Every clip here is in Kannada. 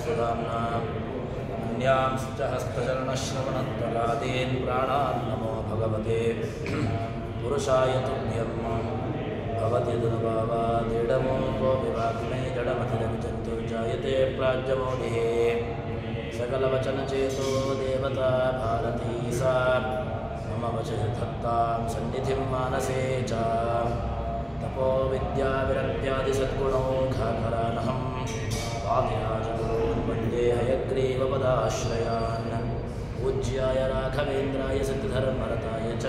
स्वधाम्ना अन्यांश्च हस्तचरणश्रवणत्वगादीन् प्राणान् नमो भगवते पुरुषाय तुभ्यं भवति दुर्भावादिडमो कोऽपि वाग्मे जडमतिरविचन्तु जायते प्राज्ञमौलिः सकलवचनचेतो देवता भारती सा मम वचधत्तां सन्निधिं मानसे च तपो विद्याविरक्त्यादिसद्गुणौघाकरानहं वादिराजगुरून् वन्दे हयग्रीवपदाश्रयान् पूज्याय राघवेन्द्राय सिद्धधर्मरताय च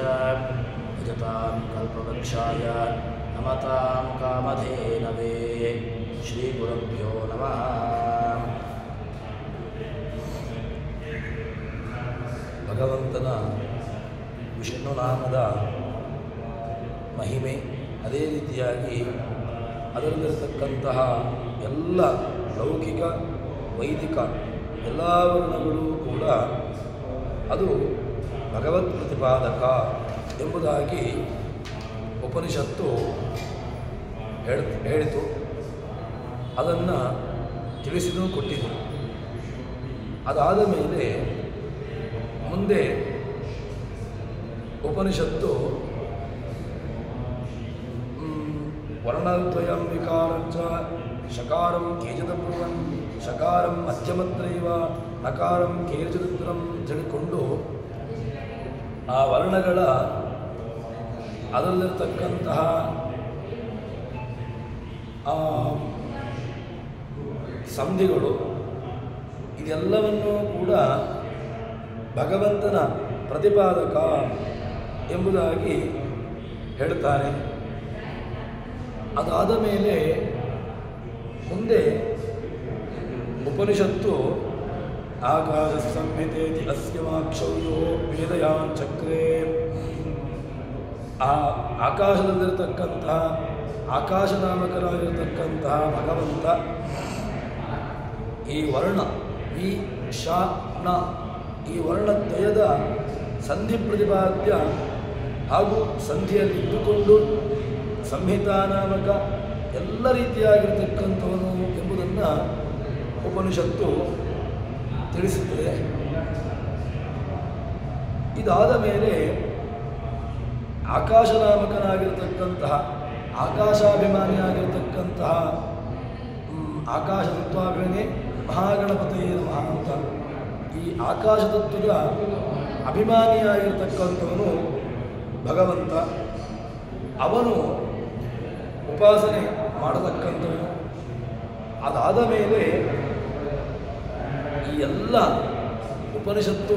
भजतां कल्पवृक्षाय नमतां कामधेनवे श्रीगुरुभ्यो नमः। ಭಗವಂತನ ವಿಷ್ಣು ನಾಮದ ಮಹಿಮೆ, ಅದೇ ರೀತಿಯಾಗಿ ಅದರಲ್ಲಿರತಕ್ಕಂತಹ ಎಲ್ಲ ಲೌಕಿಕ ವೈದಿಕ ಎಲ್ಲ ವರ್ಣಗಳು ಕೂಡ ಅದು ಭಗವತ್ ಪ್ರತಿಪಾದಕ ಎಂಬುದಾಗಿ ಉಪನಿಷತ್ತು ಹೇಳಿತು. ಅದನ್ನು ತಿಳಿಸಿದೂ ಕೊಟ್ಟಿತು. ಅದಾದ ಮೇಲೆ ಮುಂದೆ ಉಪನಿಷತ್ತು ವರ್ಣದ್ವಯಂ ವಿಕಾರಂಚ ಶಕಾರಂ ಕೇಚಿದಬ್ರುವನ್ ಶಕಾರಂ ಮಧ್ಯಮತ್ರೈವ ನಕಾರಂ ಕೇಚಿದಬ್ರಂ ಹೇಳಿಕೊಂಡು ಆ ವರ್ಣಗಳ ಅದರಲ್ಲಿರ್ತಕ್ಕಂತಹ ಸಂಧಿಗಳು ಇದೆಲ್ಲವನ್ನೂ ಕೂಡ ಭಗವಂತನ ಪ್ರತಿಪಾದಕ ಎಂಬುದಾಗಿ ಹೇಳ್ತಾರೆ. ಅದಾದ ಮೇಲೆ ಮುಂದೆ ಉಪನಿಷತ್ತು ಆಕಾಶ ಸಂಹಿತೇತಿ ಅಸ್ಯ ಮಾಕ್ಷೌರ್ಯೋ ವೇದಯಾನ್ ಚಕ್ರೇ, ಆ ಆಕಾಶದಲ್ಲಿರತಕ್ಕಂತಹ ಆಕಾಶನಾಮಕರಾಗಿರತಕ್ಕಂತಹ ಭಗವಂತ ಈ ವರ್ಣ ವಿ ಶ ನ ಈ ವರ್ಣದ್ವಯದ ಸಂಧಿ ಪ್ರತಿಪಾದ್ಯ ಹಾಗೂ ಸಂಧಿಯಲ್ಲಿ ಇದ್ದುಕೊಂಡು ಸಂಹಿತಾ ನಾಮಕ ಎಲ್ಲ ರೀತಿಯಾಗಿರ್ತಕ್ಕಂಥವನು ಎಂಬುದನ್ನು ಉಪನಿಷತ್ತು ತಿಳಿಸುತ್ತದೆ. ಇದಾದ ಮೇಲೆ ಆಕಾಶನಾಮಕನಾಗಿರ್ತಕ್ಕಂತಹ ಆಕಾಶಾಭಿಮಾನಿಯಾಗಿರ್ತಕ್ಕಂತಹ ಆಕಾಶ ತತ್ವಾಭಿಮಾನಿ ಮಹಾಗಣಪತಿಯೇ ನಮಃ ಅಂತ ಈ ಆಕಾಶ ತತ್ವದ ಅಭಿಮಾನಿಯಾಗಿರ್ತಕ್ಕಂಥವನು ಭಗವಂತ. ಅವನು ಉಪಾಸನೆ ಮಾಡತಕ್ಕಂಥವನು. ಅದಾದ ಮೇಲೆ ಈ ಎಲ್ಲ ಉಪನಿಷತ್ತು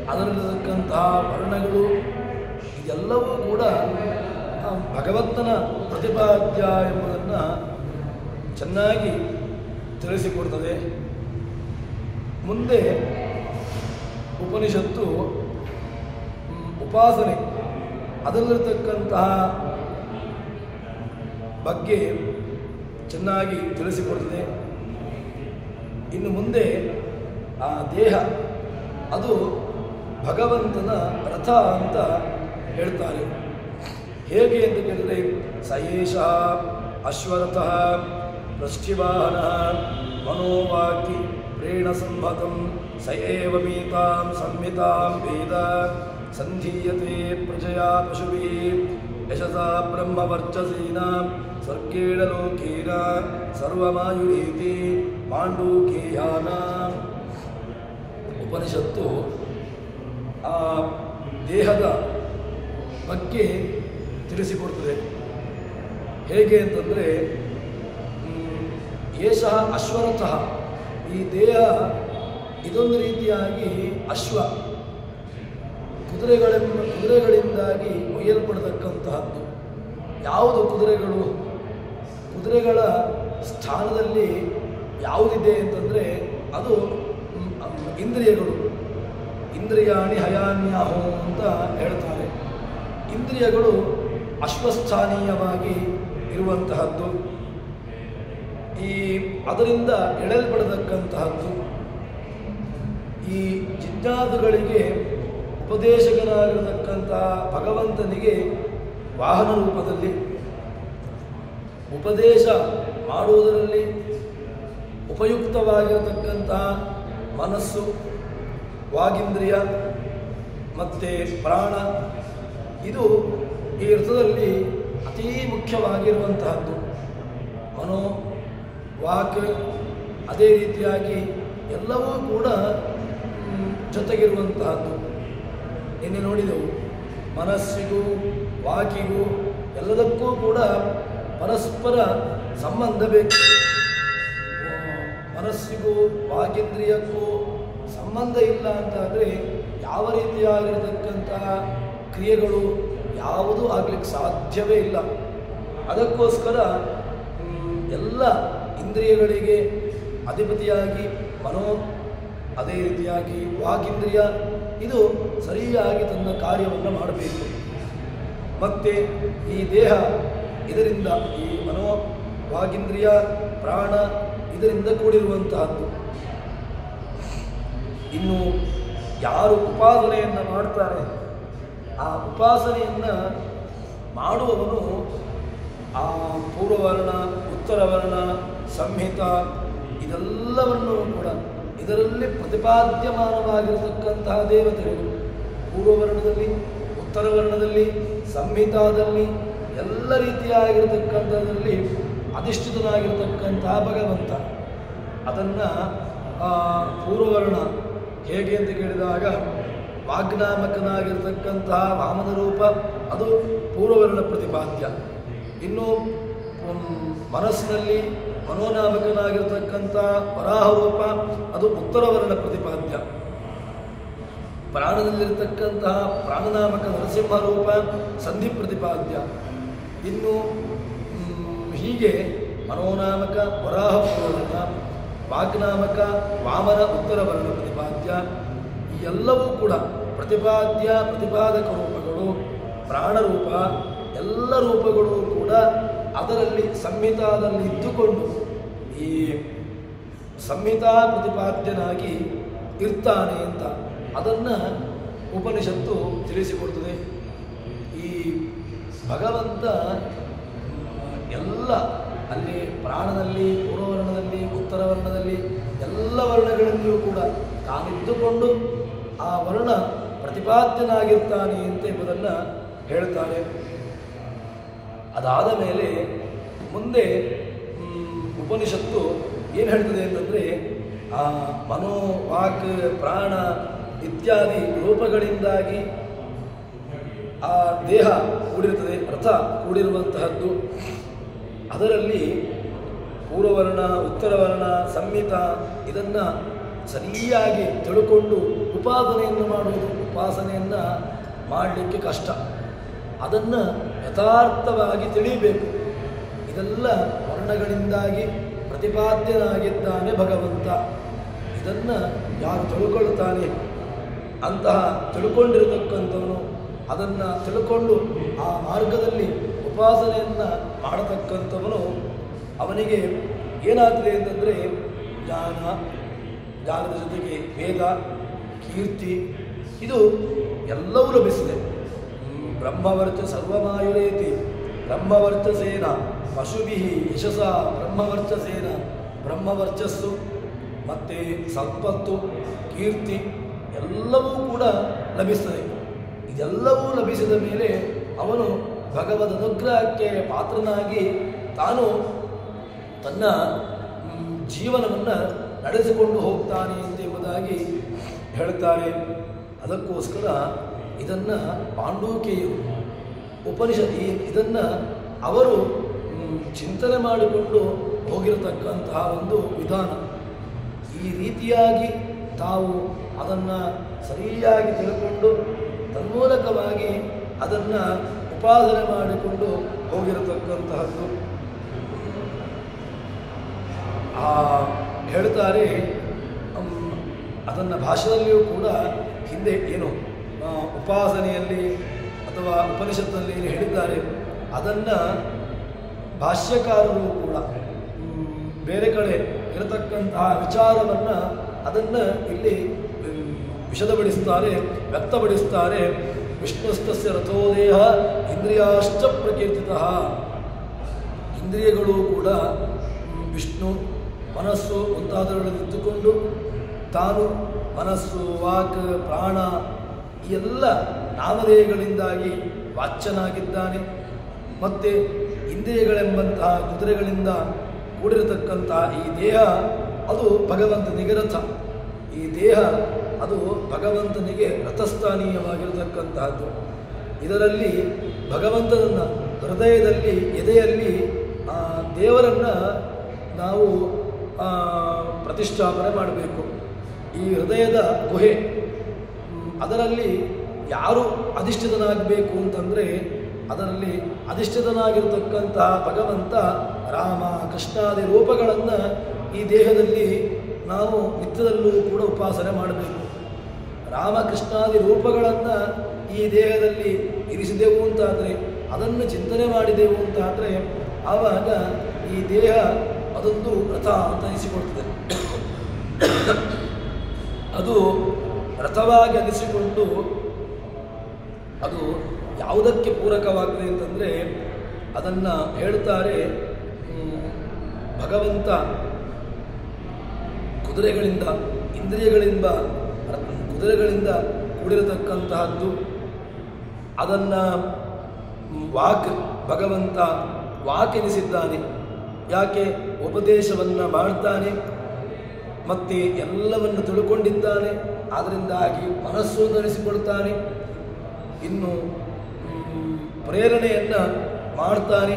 ಅದರಲ್ಲಿರತಕ್ಕಂತಹ ವರ್ಣಗಳು ಇದೆಲ್ಲವೂ ಕೂಡ ಭಗವಂತನ ಪ್ರತಿಪಾದ್ಯ ಎಂಬುದನ್ನು ಚೆನ್ನಾಗಿ ತಿಳಿಸಿಕೊಡ್ತದೆ. ಮುಂದೆ ಉಪನಿಷತ್ತು ಉಪಾಸನೆ ಅದರಲ್ಲಿರತಕ್ಕಂತಹ ಬಗ್ಗೆ ಚೆನ್ನಾಗಿ ತಿಳಿಸಿಕೊಡ್ತದೆ. ಇನ್ನು ಮುಂದೆ ಆ ದೇಹ ಅದು ಭಗವಂತನ ರಥ ಅಂತ ಹೇಳ್ತಾರೆ. ಹೇಗೆ ಅಂತ ಕೇಳಿದರೆ ಸಯೇಷ ಅಶ್ವರಥ ವೃಷ್ಟಿವಾಹನ ಮನೋವಾಕ್ಯ ಪ್ರೇಣ ಸಂಹತಂ ಸ ಏವ ಮೀತಾಂ ಸಂಹಿತಾಂ ವೇದ ಸಂಧೀಯತೆ ಪ್ರಜಯಾ ಪಶುಭಿಃ ಯಶಸಾ ಬ್ರಹ್ಮವರ್ಚಸೇನ ಸ್ವರ್ಗೇಣ ಲೋಕೇನ ಸರ್ವಮಾಯುರೀತಿ ಮಾಂಡೂಕೇಯಾನ. ಉಪನಿಷತ್ತು ಆ ದೇಹದ ಬಗ್ಗೆ ತಿಳಿಸಿಕೊಡ್ತದೆ. ಹೇಗೆ ಅಂತಂದರೆ ಏಷಃ ಅಶ್ವರಥಃ, ಈ ದೇಹ ಇದೊಂದು ರೀತಿಯಾಗಿ ಅಶ್ವ ಕುದುರೆಗಳಿಂದಾಗಿ ಒಯ್ಯಲ್ಪಡತಕ್ಕಂತಹದ್ದು. ಯಾವುದು ಕುದುರೆಗಳು? ಕುದುರೆಗಳ ಸ್ಥಾನದಲ್ಲಿ ಯಾವುದಿದೆ ಅಂತಂದರೆ ಅದು ಇಂದ್ರಿಯಗಳು. ಇಂದ್ರಿಯಾಣಿ ಹಯಾನ್ಯಾಹೋ ಅಂತ ಹೇಳ್ತಾರೆ. ಇಂದ್ರಿಯಗಳು ಅಶ್ವಸ್ಥಾನೀಯವಾಗಿ ಇರುವಂತಹದ್ದು. ಈ ಅದರಿಂದ ಎಳೆಯಲ್ಪಡತಕ್ಕಂತಹದ್ದು. ಈ ಜಿಜ್ಞಾಸುಗಳಿಗೆ ಉಪದೇಶಕನಾಗಿರತಕ್ಕಂತಹ ಭಗವಂತನಿಗೆ ವಾಹನ ರೂಪದಲ್ಲಿ ಉಪದೇಶ ಮಾಡುವುದರಲ್ಲಿ ಉಪಯುಕ್ತವಾಗಿರತಕ್ಕಂತಹ ಮನಸ್ಸು, ವಾಗೀಂದ್ರಿಯ ಮತ್ತು ಪ್ರಾಣ, ಇದು ಈ ಅರ್ಥದಲ್ಲಿ ಅತೀ ಮುಖ್ಯವಾಗಿರುವಂತಹದ್ದು. ಮನೋ, ವಾಕ್, ಅದೇ ರೀತಿಯಾಗಿ ಎಲ್ಲವೂ ಕೂಡ ಜೊತೆಗಿರುವಂತಹದ್ದು. ನಿನ್ನೆ ನೋಡಿದೆವು, ಮನಸ್ಸಿಗೂ ವಾಕಿಗೂ ಎಲ್ಲದಕ್ಕೂ ಕೂಡ ಪರಸ್ಪರ ಸಂಬಂಧ ಬೇಕು. ಮನಸ್ಸಿಗೂ ವಾಗೀಂದ್ರಿಯಕ್ಕೂ ಸಂಬಂಧ ಇಲ್ಲ ಅಂತಾದರೆ ಯಾವ ರೀತಿಯಾಗಿರತಕ್ಕಂತಹ ಕ್ರಿಯೆಗಳು ಯಾವುದೂ ಆಗಲಿಕ್ಕೆ ಸಾಧ್ಯವೇ ಇಲ್ಲ. ಅದಕ್ಕೋಸ್ಕರ ಎಲ್ಲ ಇಂದ್ರಿಯಗಳಿಗೆ ಅಧಿಪತಿಯಾಗಿ ಮನೋ, ಅದೇ ರೀತಿಯಾಗಿ ವಾಗೀಂದ್ರಿಯ ಇದು ಸರಿಯಾಗಿ ತನ್ನ ಕಾರ್ಯವನ್ನು ಮಾಡಬೇಕು. ಮತ್ತು ಈ ದೇಹ ಇದರಿಂದ, ಈ ಮನೋ, ವಾಗೀಂದ್ರಿಯ, ಪ್ರಾಣ ಇದರಿಂದ ಕೂಡಿರುವಂತಹದ್ದು. ಇನ್ನು ಯಾರು ಉಪಾಸನೆಯನ್ನು ಮಾಡ್ತಾರೆ, ಆ ಉಪಾಸನೆಯನ್ನು ಮಾಡುವವನು ಆ ಪೂರ್ವವರ್ಣ, ಉತ್ತರವರ್ಣ, ಸಂಹಿತ ಇದೆಲ್ಲವನ್ನೂ ಕೂಡ ಇದರಲ್ಲಿ ಪ್ರತಿಪಾದ್ಯಮಾನವಾಗಿರತಕ್ಕಂತಹ ದೇವತೆಗಳು, ಪೂರ್ವವರ್ಣದಲ್ಲಿ, ಉತ್ತರವರ್ಣದಲ್ಲಿ, ಸಂಹಿತಾದಲ್ಲಿ ಎಲ್ಲ ರೀತಿಯಾಗಿರತಕ್ಕಂಥದ್ರಲ್ಲಿ ಅಧಿಷ್ಠಿತನಾಗಿರತಕ್ಕಂತಹ ಭಗವಂತ. ಅದನ್ನು ಪೂರ್ವವರ್ಣ ಹೇಗೆ ಅಂತ ಕೇಳಿದಾಗ ವಾಗ್ನಾಮಕನಾಗಿರ್ತಕ್ಕಂತಹ ವಾಮನ ರೂಪ ಅದು ಪೂರ್ವವರ್ಣ ಪ್ರತಿಪಾದ್ಯ. ಇನ್ನು ಮನಸ್ಸಿನಲ್ಲಿ ಮನೋನಾಮಕನಾಗಿರ್ತಕ್ಕಂಥ ವರಾಹ ರೂಪ ಅದು ಉತ್ತರವರ್ಣ ಪ್ರತಿಪಾದ್ಯ. ಪ್ರಾಣದಲ್ಲಿರ್ತಕ್ಕಂತಹ ಪ್ರಾಣನಾಮಕ ನರಸಿಂಹ ರೂಪ ಸಂಧಿ ಪ್ರತಿಪಾದ್ಯ. ಇನ್ನು ಹೀಗೆ ಮನೋನಾಮಕ ವರಾಹ ಪೂರ್ವವರ್ಣ, ವಾಗ್ನಾಮಕ ವಾಮನ ಉತ್ತರವರ್ಣ ಪ್ರತಿಪಾದ್ಯ. ಈ ಎಲ್ಲವೂ ಕೂಡ ಪ್ರತಿಪಾದ್ಯ ಪ್ರತಿಪಾದಕ ರೂಪಗಳು, ಪ್ರಾಣರೂಪ ಎಲ್ಲ ರೂಪಗಳು ಕೂಡ ಅದರಲ್ಲಿ ಸಂಹಿತಾದಲ್ಲಿ ಇದ್ದುಕೊಂಡು ಈ ಸಂಹಿತಾ ಪ್ರತಿಪಾದ್ಯನಾಗಿ ಇರ್ತಾನೆ ಅಂತ ಅದನ್ನು ಉಪನಿಷತ್ತು ತಿಳಿಸಿಕೊಡ್ತದೆ. ಈ ಭಗವಂತ ಎಲ್ಲ ಅಲ್ಲಿ ಪ್ರಾಣದಲ್ಲಿ, ಪೂರ್ವವರ್ಣದಲ್ಲಿ, ಉತ್ತರವರ್ಣದಲ್ಲಿ ಎಲ್ಲ ವರ್ಣಗಳಲ್ಲಿಯೂ ಕೂಡ ತಾನಿದ್ದುಕೊಂಡು ಆ ವರ್ಣ ಪ್ರತಿಪಾದ್ಯನಾಗಿರ್ತಾನೆ ಅಂತ ಎಂಬುದನ್ನು ಹೇಳ್ತಾರೆ. ಅದಾದ ಮೇಲೆ ಮುಂದೆ ಉಪನಿಷತ್ತು ಏನು ಹೇಳ್ತದೆ ಅಂತಂದರೆ, ಆ ಮನೋ, ವಾಕ್, ಪ್ರಾಣ ಇತ್ಯಾದಿ ರೂಪಗಳಿಂದಾಗಿ ಆ ದೇಹ ಕೂಡಿರುತ್ತದೆ, ಅರ್ಥ ಕೂಡಿರುವಂತಹದ್ದು. ಅದರಲ್ಲಿ ಪೂರ್ವವರ್ಣ, ಉತ್ತರವರ್ಣ, ಸಂಹಿತ ಇದನ್ನು ಸರಿಯಾಗಿ ತಿಳ್ಕೊಂಡು ಉಪಾಸನೆಯನ್ನು ಮಾಡುವುದು. ಉಪಾಸನೆಯನ್ನು ಮಾಡಲಿಕ್ಕೆ ಕಷ್ಟ, ಅದನ್ನು ಯಥಾರ್ಥವಾಗಿ ತಿಳಿಯಬೇಕು. ಇದೆಲ್ಲ ವರ್ಣಗಳಿಂದಾಗಿ ಪ್ರತಿಪಾದ್ಯನಾಗಿದ್ದಾನೆ ಭಗವಂತ. ಇದನ್ನು ಯಾರು ತಿಳ್ಕೊಳ್ತಾನೆ, ಅಂತಹ ತಿಳ್ಕೊಂಡಿರತಕ್ಕಂಥವನು ಅದನ್ನು ತಿಳ್ಕೊಂಡು ಆ ಮಾರ್ಗದಲ್ಲಿ ಉಪಾಸನೆಯನ್ನು ಮಾಡತಕ್ಕಂಥವನು ಅವನಿಗೆ ಏನಾಗ್ತದೆ ಅಂತಂದರೆ ಜ್ಞಾನದ ಜೊತೆಗೆ ವೇದ, ಕೀರ್ತಿ ಇದು ಎಲ್ಲವೂ ಲಭಿಸಿದೆ. ಬ್ರಹ್ಮವರ್ಚ ಸರ್ವಮಾಯುರೇತಿ ಬ್ರಹ್ಮವರ್ಚಸೇನ ಪಶುಭಿ ಯಶಸ ಬ್ರಹ್ಮವರ್ಚಸೇನ, ಬ್ರಹ್ಮವರ್ಚಸ್ಸು ಮತ್ತು ಸಂಪತ್ತು, ಕೀರ್ತಿ ಎಲ್ಲವೂ ಕೂಡ ಲಭಿಸ್ತದೆ. ಇದೆಲ್ಲವೂ ಲಭಿಸಿದ ಮೇಲೆ ಅವನು ಭಗವದ್ ಅನುಗ್ರಹಕ್ಕೆ ಪಾತ್ರನಾಗಿ ತಾನು ತನ್ನ ಜೀವನವನ್ನು ನಡೆಸಿಕೊಂಡು ಹೋಗ್ತಾನೆ ಎಂಬುದಾಗಿ ಹೇಳ್ತಾರೆ. ಅದಕ್ಕೋಸ್ಕರ ಇದನ್ನು ಪಾಂಡೂಕೇಯರು ಉಪನಿಷತ್ ಇದನ್ನು ಅವರು ಚಿಂತನೆ ಮಾಡಿಕೊಂಡು ಹೋಗಿರತಕ್ಕಂತಹ ಒಂದು ವಿಧಾನ. ಈ ರೀತಿಯಾಗಿ ತಾವು ಅದನ್ನು ಸರಿಯಾಗಿ ತಿಳ್ಕೊಂಡು ತನ್ಮೂಲಕವಾಗಿ ಅದನ್ನು ಉಪಾಸನೆ ಮಾಡಿಕೊಂಡು ಹೋಗಿರತಕ್ಕಂತಹದ್ದು. ಹೇಳ್ತಾರೆ, ಅದನ್ನು ಭಾಷೆಯಲ್ಲಿಯೂ ಕೂಡ ಹಿಂದೆ ಏನು ಉಪಾಸನೆಯಲ್ಲಿ ಅಥವಾ ಉಪನಿಷತ್ತಿನಲ್ಲಿ ಏನು ಹೇಳಿದ್ದಾರೆ ಅದನ್ನು ಭಾಷ್ಯಕಾರರು ಕೂಡ ಬೇರೆ ಕಡೆ ಇರತಕ್ಕಂತಹ ವಿಚಾರವನ್ನು ಅದನ್ನು ಇಲ್ಲಿ ವಿಶದಪಡಿಸ್ತಾರೆ, ವ್ಯಕ್ತಪಡಿಸ್ತಾರೆ. ವಿಷ್ಣುಸ್ತಸ್ಯ ರಥೋದೇಹ ಇಂದ್ರಿಯಾಶ್ಚ ಪ್ರಕೀರ್ತಿತಃ. ಇಂದ್ರಿಯಗಳು ಕೂಡ ವಿಷ್ಣು ಮನಸ್ಸು ಮುಂತಾದವುಗಳನ್ನಿಟ್ಟುಕೊಂಡು ತಾನು ಮನಸ್ಸು, ವಾಕ್, ಪ್ರಾಣ ಈ ಎಲ್ಲ ನಾಮಧೇಯಗಳಿಂದಾಗಿ ವಾಚ್ಯನಾಗಿದ್ದಾನೆ. ಮತ್ತು ಇಂದ್ರಿಯಗಳೆಂಬಂತಹ ಕುದುರೆಗಳಿಂದ ಕೂಡಿರತಕ್ಕಂತಹ ಈ ದೇಹ ಅದು ಭಗವಂತನಿಗೆ ರಥ. ಈ ದೇಹ ಅದು ಭಗವಂತನಿಗೆ ರಥಸ್ಥಾನೀಯವಾಗಿರತಕ್ಕಂತಹದ್ದು. ಇದರಲ್ಲಿ ಭಗವಂತನನ್ನು ಹೃದಯದಲ್ಲಿ, ಎದೆಯಲ್ಲಿ ದೇವರನ್ನು ನಾವು ಪ್ರತಿಷ್ಠಾಪನೆ ಮಾಡಬೇಕು. ಈ ಹೃದಯದ ಗುಹೆ, ಅದರಲ್ಲಿ ಯಾರು ಅಧಿಷ್ಠಿತನಾಗಬೇಕು ಅಂತಂದರೆ ಅದರಲ್ಲಿ ಅಧಿಷ್ಠಿತನಾಗಿರತಕ್ಕಂತಹ ಭಗವಂತ ರಾಮ, ಕೃಷ್ಣಾದಿ ರೂಪಗಳನ್ನು ಈ ದೇಹದಲ್ಲಿ ನಾವು ನಿತ್ಯದಲ್ಲೂ ಕೂಡ ಉಪಾಸನೆ ಮಾಡಬೇಕು. ರಾಮಕೃಷ್ಣಾದಿ ರೂಪಗಳನ್ನು ಈ ದೇಹದಲ್ಲಿ ಇರಿಸಿದೆವು ಅಂತಾದರೆ, ಅದನ್ನು ಚಿಂತನೆ ಮಾಡಿದೆವು ಅಂತಾದರೆ ಆವಾಗ ಈ ದೇಹ ಅದೊಂದು ರಥ ಅಂತ ಅನಿಸಿಕೊಳ್ತದೆ. ಅದು ರಥವಾಗಿ ಅನಿಸಿಕೊಂಡು ಅದು ಯಾವುದಕ್ಕೆ ಪೂರಕವಾಗಿದೆ ಅಂತಂದರೆ ಅದನ್ನು ಹೇಳ್ತಾರೆ. ಭಗವಂತ ಕುದುರೆಗಳಿಂದ, ಇಂದ್ರಿಯಗಳಿಂದ, ಕುದುರೆಗಳಿಂದ ಕೂಡಿರತಕ್ಕಂತಹದ್ದು. ಅದನ್ನು ವಾಕ್, ಭಗವಂತ ವಾಕ್ ಎನಿಸಿದ್ದಾನೆ. ಯಾಕೆ? ಉಪದೇಶವನ್ನು ಮಾಡ್ತಾನೆ ಮತ್ತು ಎಲ್ಲವನ್ನು ತಿಳ್ಕೊಂಡಿದ್ದಾನೆ. ಆದ್ದರಿಂದಾಗಿ ಮನಸ್ಸು ಧರಿಸಿಕೊಳ್ತಾನೆ. ಇನ್ನು ಪ್ರೇರಣೆಯನ್ನು ಮಾಡ್ತಾನೆ.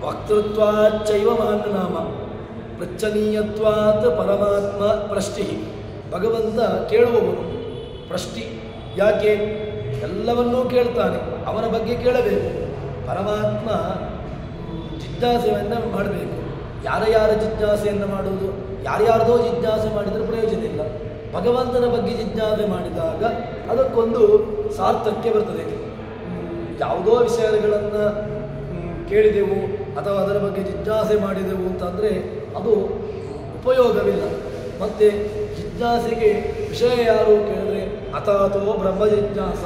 ವಕ್ತೃತ್ವಾಚ್ಚೈವ ಮಾನ್ಯನಾಮ ಪೃಚ್ಛನೀಯತ್ವಾತ್ ಪರಮಾತ್ಮ ಪ್ರಷ್ಟಿ. ಭಗವಂತ ಕೇಳುವವನು, ಪ್ರಷ್ಟಿ. ಯಾಕೆ? ಎಲ್ಲವನ್ನೂ ಕೇಳ್ತಾನೆ, ಅವನ ಬಗ್ಗೆ ಕೇಳಬೇಕು. ಪರಮಾತ್ಮ ಜಿಜ್ಞಾಸೆಯನ್ನು ಮಾಡಬೇಕು. ಯಾರ ಜಿಜ್ಞಾಸೆಯನ್ನು ಮಾಡುವುದು? ಯಾರ್ಯಾರದೋ ಜಿಜ್ಞಾಸೆ ಮಾಡಿದರೆ ಪ್ರಯೋಜನ ಇಲ್ಲ. ಭಗವಂತನ ಬಗ್ಗೆ ಜಿಜ್ಞಾಸೆ ಮಾಡಿದಾಗ ಅದಕ್ಕೊಂದು ಸಾರ್ಥಕ್ಯ ಬರ್ತದೆ. ಯಾವುದೋ ವಿಷಯಗಳನ್ನು ಕೇಳಿದೆವು ಅಥವಾ ಅದರ ಬಗ್ಗೆ ಜಿಜ್ಞಾಸೆ ಮಾಡಿದೆವು ಅಂತಂದರೆ ಅದು ಉಪಯೋಗವಿಲ್ಲ. ಮತ್ತು ಜಿಜ್ಞಾಸೆಗೆ ವಿಷಯ ಯಾರು ಕೇಳಿದ್ರೆ ಅಥಾತೋ ಬ್ರಹ್ಮ ಜಿಜ್ಞಾಸ,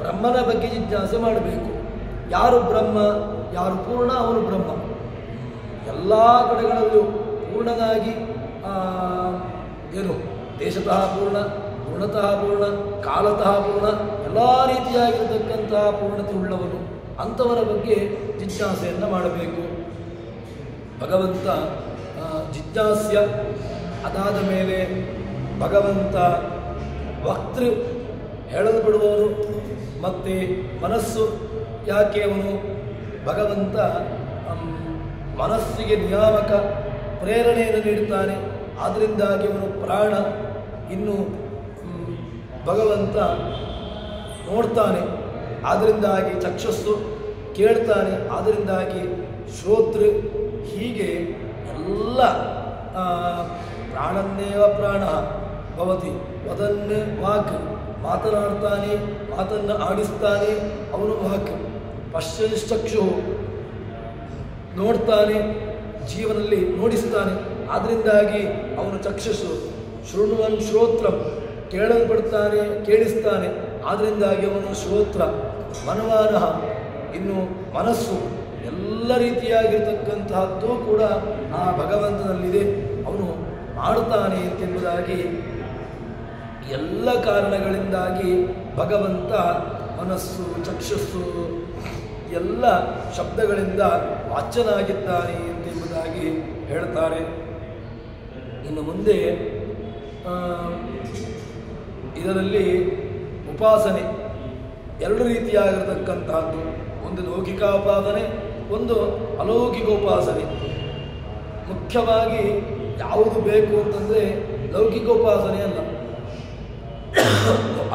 ಬ್ರಹ್ಮನ ಬಗ್ಗೆ ಜಿಜ್ಞಾಸೆ ಮಾಡಬೇಕು. ಯಾರು ಬ್ರಹ್ಮ? ಯಾರು ಪೂರ್ಣ? ಅವನು ಬ್ರಹ್ಮ. ಎಲ್ಲ ಕಡೆಗಳಲ್ಲೂ ಪೂರ್ಣನಾಗಿ ಏನು ದೇಶತಃ ಪೂರ್ಣ, ಗುಣತಃ ಪೂರ್ಣ, ಕಾಲತಃ ಪೂರ್ಣ, ಎಲ್ಲ ರೀತಿಯಾಗಿರತಕ್ಕಂತಹ ಪೂರ್ಣತೆ ಉಳ್ಳವನು. ಅಂಥವರ ಬಗ್ಗೆ ಜಿಜ್ಞಾಸೆಯನ್ನು ಮಾಡಬೇಕು. ಭಗವಂತ ಜಿಜ್ಞಾಸ್ಯ. ಅದಾದ ಮೇಲೆ ಭಗವಂತ ವಕ್ತೃ, ಹೇಳಲ್ಪಡುವವನು. ಮತ್ತು ಮನಸ್ಸು. ಯಾಕೆ ಅವನು ಭಗವಂತ ಮನಸ್ಸಿಗೆ ನಿಯಾಮಕ, ಪ್ರೇರಣೆಯನ್ನು ನೀಡುತ್ತಾನೆ. ಆದ್ದರಿಂದಾಗಿ ಅವನು ಪ್ರಾಣ. ಇನ್ನು ಭಗವಂತ ನೋಡ್ತಾನೆ, ಆದ್ದರಿಂದಾಗಿ ಚಕ್ಷಸ್ಸು. ಕೇಳ್ತಾನೆ, ಆದ್ದರಿಂದಾಗಿ ಶ್ರೋತೃ. ಹೀಗೆ ಎಲ್ಲ ಪ್ರಾಣನ್ನೇವ ಪ್ರಾಣ ಭವತಿ ವದನ್ ವಾಕ್. ಮಾತನಾಡ್ತಾನೆ, ಮಾತನ್ನು ಆಡಿಸ್ತಾನೆ, ಅವನು ವಾಕ್. ಪಶ್ಯಶ್ಚಕ್ಷು, ನೋಡ್ತಾನೆ, ಜೀವನಲ್ಲಿ ನೋಡಿಸ್ತಾನೆ, ಆದ್ದರಿಂದಾಗಿ ಅವನು ಚಕ್ಷುಷು. ಶೃಣ್ವನ್ ಶ್ರೋತ್ರಂ, ಕೇಳಲ್ಪಡ್ತಾನೆ, ಕೇಳಿಸ್ತಾನೆ, ಆದ್ದರಿಂದಾಗಿ ಅವನು ಶ್ರೋತ್ರ. ಮನವಾನ, ಇನ್ನು ಮನಸ್ಸು. ಎಲ್ಲ ರೀತಿಯಾಗಿರ್ತಕ್ಕಂತಹದ್ದು ಕೂಡ ಆ ಭಗವಂತನಲ್ಲಿದೆ. ಅವನು ಮಾಡ್ತಾನೆ ಎಂಬುದಾಗಿ ಎಲ್ಲ ಕಾರಣಗಳಿಂದಾಗಿ ಭಗವಂತ ಮನಸ್ಸು, ಚಕ್ಷುಸ್ಸು ಎಲ್ಲ ಶಬ್ದಗಳಿಂದ ವಾಚ್ಯನಾಗಿದ್ದಾನೆ ಎಂಬುದಾಗಿ ಹೇಳ್ತಾರೆ. ಇನ್ನು ಮುಂದೆ ಇದರಲ್ಲಿ ಉಪಾಸನೆ ಎರಡು ರೀತಿಯಾಗಿರತಕ್ಕಂತಹದ್ದು. ಒಂದು ಲೌಕಿಕ ಉಪಾಸನೆ, ಒಂದು ಅಲೌಕಿಕ ಉಪಾಸನೆ. ಮುಖ್ಯವಾಗಿ ಯಾವುದು ಬೇಕು ಅಂತಂದರೆ ಲೌಕಿಕ ಉಪಾಸನೆ ಅಲ್ಲ,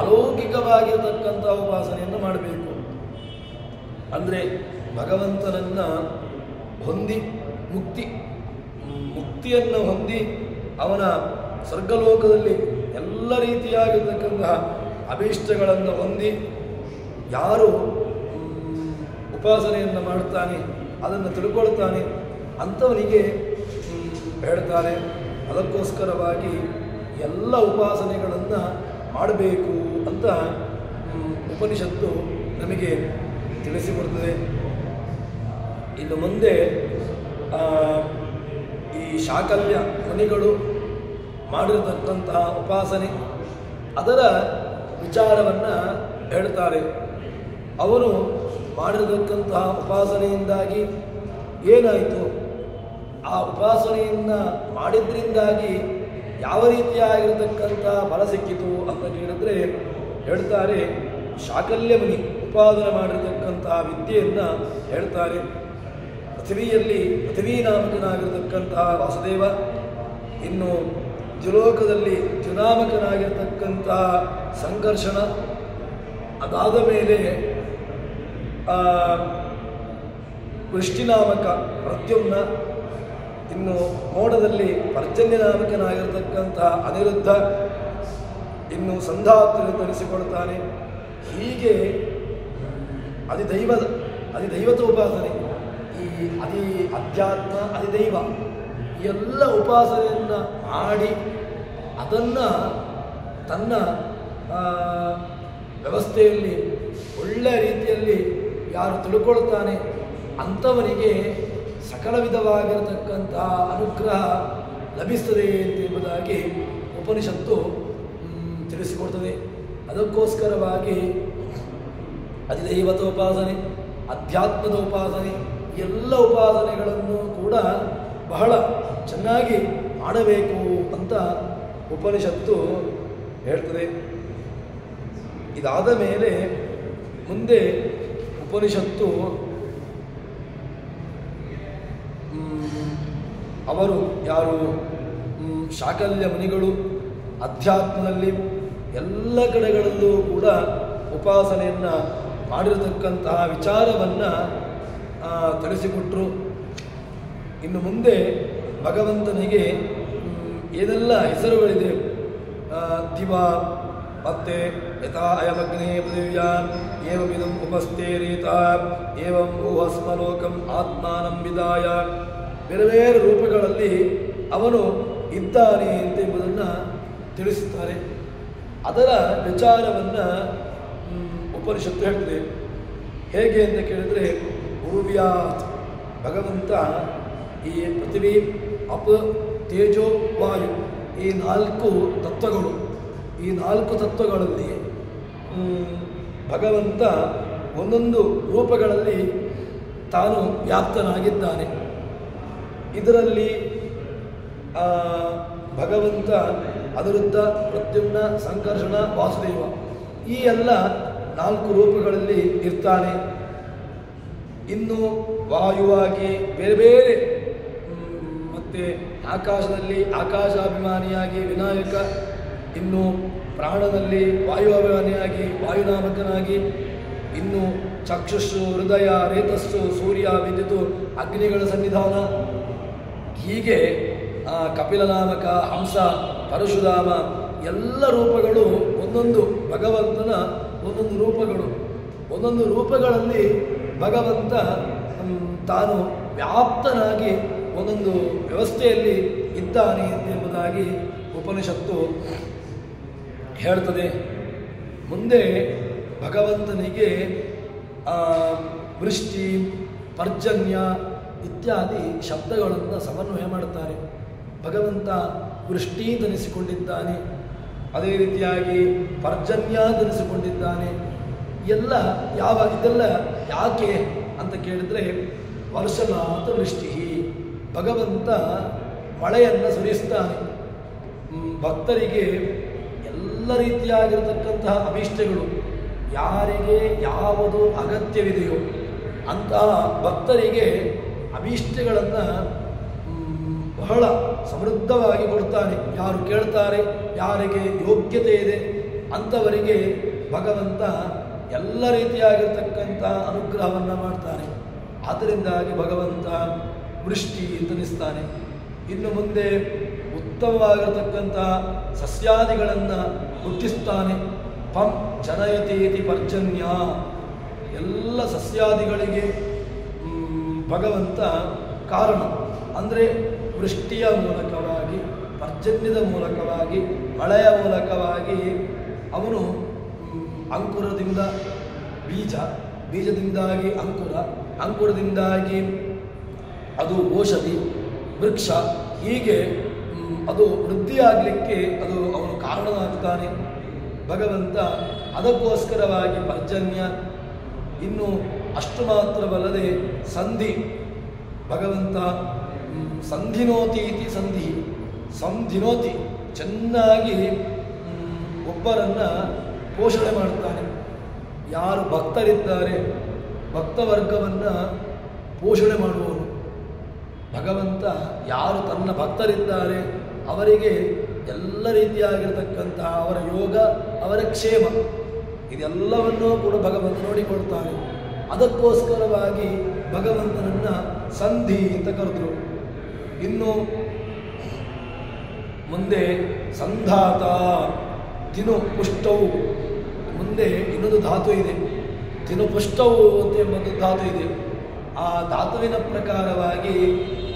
ಅಲೌಕಿಕವಾಗಿರತಕ್ಕಂಥ ಉಪಾಸನೆಯನ್ನು ಮಾಡಬೇಕು. ಅಂದರೆ ಭಗವಂತನನ್ನು ಹೊಂದಿ ಮುಕ್ತಿಯನ್ನು ಹೊಂದಿ ಅವನ ಸ್ವರ್ಗಲೋಕದಲ್ಲಿ ಎಲ್ಲ ರೀತಿಯಾಗಿರ್ತಕ್ಕಂತಹ ಅಭೀಷ್ಟಗಳನ್ನು ಹೊಂದಿ ಯಾರು ಉಪಾಸನೆಯನ್ನು ಮಾಡ್ತಾನೆ, ಅದನ್ನು ತಿಳ್ಕೊಳ್ತಾನೆ, ಅಂಥವನಿಗೆ ಹೇಳ್ತಾರೆ. ಅದಕ್ಕೋಸ್ಕರವಾಗಿ ಎಲ್ಲ ಉಪಾಸನೆಗಳನ್ನು ಮಾಡಬೇಕು ಅಂತ ಉಪನಿಷತ್ತು ನಮಗೆ ತಿಳಿಸಿಕೊಡ್ತದೆ. ಇನ್ನು ಮುಂದೆ ಈ ಶಾಕಲ್ಯ ಮುನಿಗಳು ಮಾಡಿರತಕ್ಕಂತಹ ಉಪಾಸನೆ ಅದರ ವಿಚಾರವನ್ನು ಹೇಳ್ತಾರೆ. ಅವರು ಮಾಡಿರತಕ್ಕಂತಹ ಉಪಾಸನೆಯಿಂದಾಗಿ ಏನಾಯಿತು, ಆ ಉಪಾಸನೆಯನ್ನು ಮಾಡಿದ್ರಿಂದಾಗಿ ಯಾವ ರೀತಿಯಾಗಿರತಕ್ಕಂಥ ಫಲ ಸಿಕ್ಕಿತು ಅಂತ ಹೇಳಿದ್ರೆ ಹೇಳ್ತಾರೆ. ಶಾಕಲ್ಯ ಮುನಿ ಉಪಾಸನೆ ಮಾಡಿರತಕ್ಕಂತಹ ವಿದ್ಯೆಯನ್ನು ಹೇಳ್ತಾರೆ. ಪೃಥ್ವೀನಾಮಕನಾಗಿರತಕ್ಕಂತಹ ವಾಸುದೇವ, ಇನ್ನು ದ್ಯುಲೋಕದಲ್ಲಿ ದ್ಯುನಾಮಕನಾಗಿರತಕ್ಕಂತಹ ಸಂಕರ್ಷಣ, ಅದಾದ ಮೇಲೆ ವೃಷ್ಟಿನಾಮಕ ಪ್ರದ್ಯುಮ್ನ, ಇನ್ನು ಮೋಡದಲ್ಲಿ ಪರ್ಜನ್ಯ ನಾಮಕನಾಗಿರತಕ್ಕಂತಹ ಅನಿರುದ್ಧ, ಇನ್ನು ಸಂಧಾತೃ ತರಿಸಿಕೊಳ್ತಾನೆ. ಹೀಗೆ ಅಧಿದೈವತ ಉಪಾಸನೆ, ಈ ಅಧ್ಯಾತ್ಮ ಅಧಿದೈವ ಈ ಎಲ್ಲ ಉಪಾಸನೆಯನ್ನು ಮಾಡಿ ಅದನ್ನು ತನ್ನ ವ್ಯವಸ್ಥೆಯಲ್ಲಿ ಒಳ್ಳೆಯ ರೀತಿಯಲ್ಲಿ ಯಾರು ತಿಳ್ಕೊಳ್ತಾನೆ ಅಂಥವನಿಗೆ ಸಕಲ ವಿಧವಾಗಿರತಕ್ಕಂತಹ ಅನುಗ್ರಹ ಲಭಿಸ್ತದೆ ಎಂಬುದಾಗಿ ಉಪನಿಷತ್ತು ತಿಳಿಸಿಕೊಡ್ತದೆ. ಅದಕ್ಕೋಸ್ಕರವಾಗಿ ಅಧಿದೈವತ ಉಪಾಸನೆ, ಅಧ್ಯಾತ್ಮದ ಉಪಾಸನೆ, ಎಲ್ಲ ಉಪಾಸನೆಗಳನ್ನು ಕೂಡ ಬಹಳ ಚೆನ್ನಾಗಿ ಮಾಡಬೇಕು ಅಂತ ಉಪನಿಷತ್ತು ಹೇಳ್ತದೆ. ಇದಾದ ಮೇಲೆ ಮುಂದೆ ಉಪನಿಷತ್ತು ಅವರು ಯಾರು ಶಾಕಲ್ಯ ಮುನಿಗಳು ಅಧ್ಯಾತ್ಮದಲ್ಲಿ ಎಲ್ಲ ಕಡೆಗಳಲ್ಲೂ ಕೂಡ ಉಪಾಸನೆಯನ್ನು ಮಾಡಿರತಕ್ಕಂತಹ ವಿಚಾರವನ್ನು ತಿಳಿಸಿಕೊಟ್ರು. ಇನ್ನು ಮುಂದೆ ಭಗವಂತನಿಗೆ ಏನೆಲ್ಲ ಹೆಸರುಗಳಿದೆ, ದಿವ ಮತ್ತೆ ಯಥಾ ಅಯಮಗ್ನೇ ಪೃಥಿವ್ಯಾ ಏವಮಿದಂ ಉಪಸ್ಥೇರೇತ ಏವಂ ಊಹಸ್ಮಲೋಕಂ ಆತ್ಮಾನಂ ವಿದಾಯ, ಬೇರೆ ಬೇರೆ ರೂಪಗಳಲ್ಲಿ ಅವನು ಇದ್ದಾನೆ ಎಂಬುದನ್ನು ತಿಳಿಸುತ್ತಾರೆ. ಅದರ ವಿಚಾರವನ್ನು ಉಪನಿಷತ್ತು ಹೇಳ್ತದೆ. ಹೇಗೆ ಅಂತ ಕೇಳಿದರೆ, ಉರ್ವ್ಯಾತ್ ಭಗವಂತ ಈ ಪೃಥ್ವಿ, ಅಪ್, ತೇಜೋ, ವಾಯು ಈ 4 ತತ್ವಗಳು, ಈ 4 ತತ್ವಗಳಲ್ಲಿ ಭಗವಂತ ಒಂದೊಂದು ರೂಪಗಳಲ್ಲಿ ತಾನು ವ್ಯಾಪ್ತನಾಗಿದ್ದಾನೆ. ಇದರಲ್ಲಿ ಭಗವಂತ ಅನಿರುದ್ಧ, ಪ್ರದ್ಯುಮ್ನ, ಸಂಕರ್ಷಣ, ವಾಸುದೇವ ಈ ಎಲ್ಲ 4 ರೂಪಗಳಲ್ಲಿ ಇರ್ತಾನೆ. ಇನ್ನು ವಾಯುವಾಗಿ ಬೇರೆ ಬೇರೆ, ಮತ್ತು ಆಕಾಶದಲ್ಲಿ ಆಕಾಶಾಭಿಮಾನಿಯಾಗಿ ವಿನಾಯಕ, ಇನ್ನು ಪ್ರಾಣದಲ್ಲಿ ವಾಯು ಅಭಿಮಾನಿಯಾಗಿ ವಾಯುನಾಮಕನಾಗಿ, ಇನ್ನು ಚಕ್ಷುಸ್ಸು, ಹೃದಯ, ರೇತಸ್ಸು, ಸೂರ್ಯ, ವಿದ್ಯುತ್, ಅಗ್ನಿಗಳ ಸನ್ನಿಧಾನ, ಹೀಗೆ ಕಪಿಲನಾಮಕ, ಹಂಸ, ಪರಶುರಾಮ ಎಲ್ಲ ರೂಪಗಳು ಒಂದೊಂದು ಭಗವಂತನ ಒಂದೊಂದು ರೂಪಗಳು. ಒಂದೊಂದು ರೂಪಗಳಲ್ಲಿ ಭಗವಂತ ತಾನು ವ್ಯಾಪ್ತನಾಗಿ ಒಂದೊಂದು ವ್ಯವಸ್ಥೆಯಲ್ಲಿ ಇದ್ದಾನೆ ಎಂಬುದಾಗಿ ಉಪನಿಷತ್ತು ಹೇಳ್ತದೆ. ಮುಂದೆ ಭಗವಂತನಿಗೆ ವೃಷ್ಟಿ, ಪರ್ಜನ್ಯ ಇತ್ಯಾದಿ ಶಬ್ದಗಳನ್ನು ಸಮನ್ವಯ ಮಾಡುತ್ತಾರೆ. ಭಗವಂತ ವೃಷ್ಟಿ ಧರಿಸಿಕೊಂಡಿದ್ದಾನೆ, ಅದೇ ರೀತಿಯಾಗಿ ಪರ್ಜನ್ಯ ಧರಿಸಿಕೊಂಡಿದ್ದಾನೆ. ಇದೆಲ್ಲ ಯಾಕೆ ಅಂತ ಕೇಳಿದರೆ, ವರ್ಷನಾಥ ವೃಷ್ಟಿ, ಭಗವಂತ ಮಳೆಯನ್ನು ಸುರಿಸ್ತಾನೆ. ಭಕ್ತರಿಗೆ ಎಲ್ಲ ರೀತಿಯಾಗಿರತಕ್ಕಂತಹ ಅಭೀಷ್ಟಗಳು, ಯಾರಿಗೆ ಯಾವುದು ಅಗತ್ಯವಿದೆಯೋ ಅಂತಹ ಭಕ್ತರಿಗೆ ಅಭೀಷ್ಟಗಳನ್ನು ಬಹಳ ಸಮೃದ್ಧವಾಗಿ ಕೊಡ್ತಾನೆ. ಯಾರು ಕೇಳ್ತಾರೆ, ಯಾರಿಗೆ ಯೋಗ್ಯತೆ ಇದೆ ಅಂಥವರಿಗೆ ಭಗವಂತ ಎಲ್ಲ ರೀತಿಯಾಗಿರ್ತಕ್ಕಂಥ ಅನುಗ್ರಹವನ್ನು ಮಾಡ್ತಾನೆ. ಆದ್ದರಿಂದಾಗಿ ಭಗವಂತ ವೃಷ್ಟಿ ಅಂತನಿಸ್ತಾನೆ. ಇನ್ನು ಮುಂದೆ ಉತ್ತಮವಾಗಿರತಕ್ಕಂಥ ಸಸ್ಯಾದಿಗಳನ್ನು ಹುಟ್ಟಿಸ್ತಾನೆ. ಪಂ ಜನಯತೀತಿ ಪರ್ಜನ್ಯ, ಎಲ್ಲ ಸಸ್ಯಾದಿಗಳಿಗೆ ಭಗವಂತ ಕಾರಣ. ಅಂದರೆ ವೃಷ್ಟಿಯ ಮೂಲಕವಾಗಿ, ಪರ್ಜನ್ಯದ ಮೂಲಕವಾಗಿ, ಮಳೆಯ ಮೂಲಕವಾಗಿ ಅವನು ಅಂಕುರದಿಂದ ಬೀಜ, ಬೀಜದಿಂದಾಗಿ ಅಂಕುರ, ಅಂಕುರದಿಂದಾಗಿ ಅದು ಔಷಧಿ, ವೃಕ್ಷ, ಹೀಗೆ ಅದು ವೃದ್ಧಿಯಾಗಲಿಕ್ಕೆ ಅದು ಅವನು ಕಾರಣನಾಗ್ತಾನೆ ಭಗವಂತ. ಅದಕ್ಕೋಸ್ಕರವಾಗಿ ಪರ್ಜನ್ಯ. ಇನ್ನು ಅಷ್ಟು ಮಾತ್ರವಲ್ಲದೆ ಸಂಧಿ, ಭಗವಂತ ಸಂಧಿನೋತಿ ಇತಿ ಸಂಧಿ, ಸಂಧಿನೋತಿ, ಚೆನ್ನಾಗಿ ಒಬ್ಬರನ್ನು ಪೋಷಣೆ ಮಾಡ್ತಾನೆ. ಯಾರು ಭಕ್ತರಿದ್ದಾರೆ ಭಕ್ತವರ್ಗವನ್ನು ಪೋಷಣೆ ಮಾಡುವವರು ಭಗವಂತ. ಯಾರು ತನ್ನ ಭಕ್ತರಿದ್ದಾರೆ ಅವರಿಗೆ ಎಲ್ಲ ರೀತಿಯಾಗಿರತಕ್ಕಂತಹ ಅವರ ಯೋಗ, ಅವರ ಕ್ಷೇಮ ಇದೆಲ್ಲವನ್ನೂ ಕೂಡ ಭಗವಂತ ನೋಡಿಕೊಳ್ತಾನೆ. ಅದಕ್ಕೋಸ್ಕರವಾಗಿ ಭಗವಂತನನ್ನು ಸಂಧಿ ಅಂತ ಕರೆದರು. ಇನ್ನು ಮುಂದೆ ಸಂಧಾತ, ತಿನು ಪುಷ್ಟವು, ಮುಂದೆ ಇನ್ನೊಂದು ಧಾತು ಇದೆ, ತಿನು ಪುಷ್ಟವು ಅಂತ ಎಂಬುದು ಧಾತು ಇದೆ. ಆ ಧಾತುವಿನ ಪ್ರಕಾರವಾಗಿ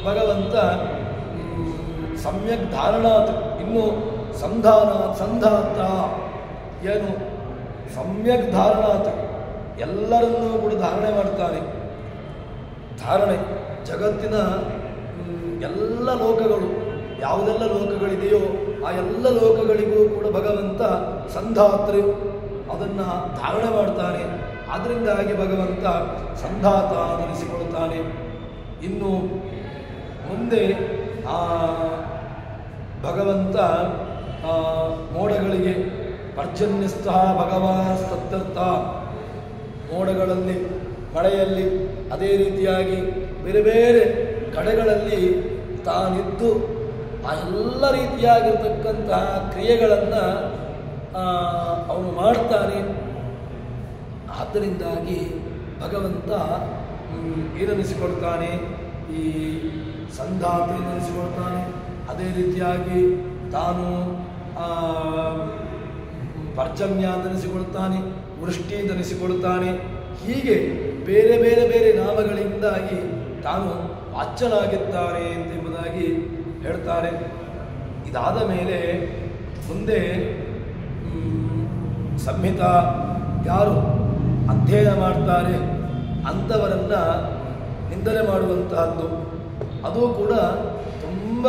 ಭಗವಂತ ಸಮ್ಯಕ್ ಧಾರಣಾತ್, ಇನ್ನು ಸಂಧಾತ ಏನು ಸಮ್ಯಕ್ ಧಾರಣಾತ್, ಎಲ್ಲರನ್ನೂ ಕೂಡ ಧಾರಣೆ ಮಾಡ್ತಾನೆ. ಧಾರಣೆ ಜಗತ್ತಿನ ಎಲ್ಲ ಲೋಕಗಳು, ಯಾವುದೆಲ್ಲ ಲೋಕಗಳಿದೆಯೋ ಆ ಎಲ್ಲ ಲೋಕಗಳಿಗೂ ಕೂಡ ಭಗವಂತ ಸಂಧಾತೃ, ಅದನ್ನು ಧಾರಣೆ ಮಾಡ್ತಾನೆ. ಆದ್ದರಿಂದಾಗಿ ಭಗವಂತ ಸಂಧಾತ ಅನ್ನಿಸಿಕೊಳ್ತಾನೆ. ಇನ್ನು ಮುಂದೆ ಭಗವಂತ ಮೋಡಗಳಿಗೆ ಪರ್ಜನ್ಯಸ್ಥ ಭಗವಾನ್ ಸತ್ತರ್ಥ, ಮೋಡಗಳಲ್ಲಿ, ಮಳೆಯಲ್ಲಿ, ಅದೇ ರೀತಿಯಾಗಿ ಬೇರೆ ಬೇರೆ ಕಡೆಗಳಲ್ಲಿ ತಾನಿದ್ದು ಆ ಎಲ್ಲ ರೀತಿಯಾಗಿರ್ತಕ್ಕಂತಹ ಕ್ರಿಯೆಗಳನ್ನು ಅವನು ಮಾಡ್ತಾನೆ. ಆದ್ದರಿಂದಾಗಿ ಭಗವಂತ ಏನನ್ನಿಸಿಕೊಳ್ತಾನೆ, ಈ ಸಂಧಾತ ಎನ್ನಿಸಿಕೊಳ್ತಾನೆ. ಅದೇ ರೀತಿಯಾಗಿ ತಾನು ಪರ್ಜನ್ಯ ಅಂತನಿಸಿಕೊಳ್ತಾನೆ, ವೃಷ್ಟಿ ಅಂತನಿಸಿಕೊಳ್ತಾನೆ. ಹೀಗೆ ಬೇರೆ ಬೇರೆ ಬೇರೆ ನಾಮಗಳಿಂದಾಗಿ ತಾನು ವಾಚ್ಯನಾಗಿದ್ದಾನೆ ಎಂಬುದಾಗಿ ಹೇಳ್ತಾರೆ. ಇದಾದ ಮೇಲೆ ಮುಂದೆ ಸಂಹಿತ, ಯಾರು ಅಧ್ಯಯನ ಮಾಡ್ತಾರೆ ಅಂಥವರನ್ನು ನಿಂದನೆ ಮಾಡುವಂತಹದ್ದು, ಅದು ಕೂಡ ತುಂಬ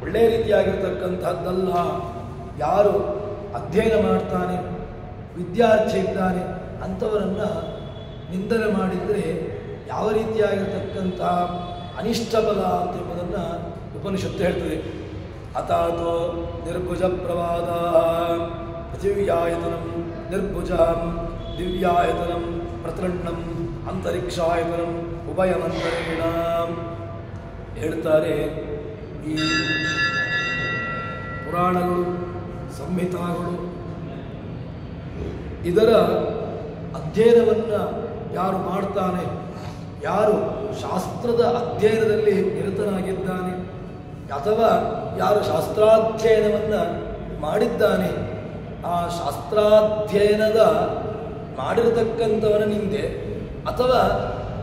ಒಳ್ಳೆಯ ರೀತಿಯಾಗಿರ್ತಕ್ಕಂಥದ್ದಲ್ಲ. ಯಾರು ಅಧ್ಯಯನ ಮಾಡ್ತಾನೆ, ವಿದ್ಯಾರ್ಥಿ ಇದ್ದಾನೆ, ಅಂಥವರನ್ನು ನಿಂದನೆ ಮಾಡಿದರೆ ಯಾವ ರೀತಿಯಾಗಿರ್ತಕ್ಕಂಥ ಅನಿಷ್ಟ ಫಲ ಅಂತ ಎಂಬುದನ್ನು ಉಪನಿಷತ್ತು ಹೇಳ್ತದೆ. ಅಥಾತೋ ನಿರ್ಭುಜ ಪ್ರವಾದ ಪೃಥಿವ್ಯಾಯತನಂ ನಿರ್ಭುಜಂ ದಿವ್ಯಾಯತನಂ ಪ್ರತೃಣ್ಣಂ ಅಂತರಿಕ್ಷಾಯತನಂ ಉಭಯಮಂತರೇಣ ಹೇಳ್ತಾರೆ. ಈ ಪುರಾಣಗಳು, ಸಂಹಿತಾಗಳು, ಇದರ ಅಧ್ಯಯನವನ್ನು ಯಾರು ಮಾಡ್ತಾನೆ, ಯಾರು ಶಾಸ್ತ್ರದ ಅಧ್ಯಯನದಲ್ಲಿ ನಿರತನಾಗಿದ್ದಾನೆ, ಅಥವಾ ಯಾರು ಶಾಸ್ತ್ರಾಧ್ಯಯನವನ್ನು ಮಾಡಿದ್ದಾನೆ, ಆ ಶಾಸ್ತ್ರಾಧ್ಯಯನದ ಮಾಡಿರತಕ್ಕಂಥವನ ನಿಂದೆ ಅಥವಾ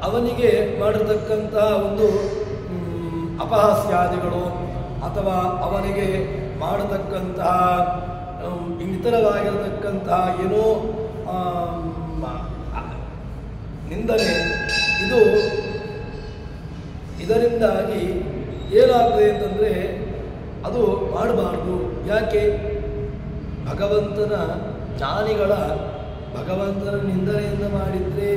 ಅವನಿಗೆ ಮಾಡಿರತಕ್ಕಂತಹ ಒಂದು ಅಪಹಾಸ್ಯಾದಿಗಳು ಅಥವಾ ಅವನಿಗೆ ಮಾಡತಕ್ಕಂತಹ ಇನ್ನಿತರವಾಗಿರತಕ್ಕಂತಹ ಏನೋ ನಿಂದನೆ, ಇದರಿಂದಾಗಿ ಏನಾಗ್ತದೆ ಅಂತಂದರೆ ಅದು ಮಾಡಬಾರ್ದು. ಯಾಕೆ? ಭಗವಂತನ ಜ್ಞಾನಿಗಳ ಭಗವಂತನ ನಿಂದನೆಯನ್ನು ಮಾಡಿದರೆ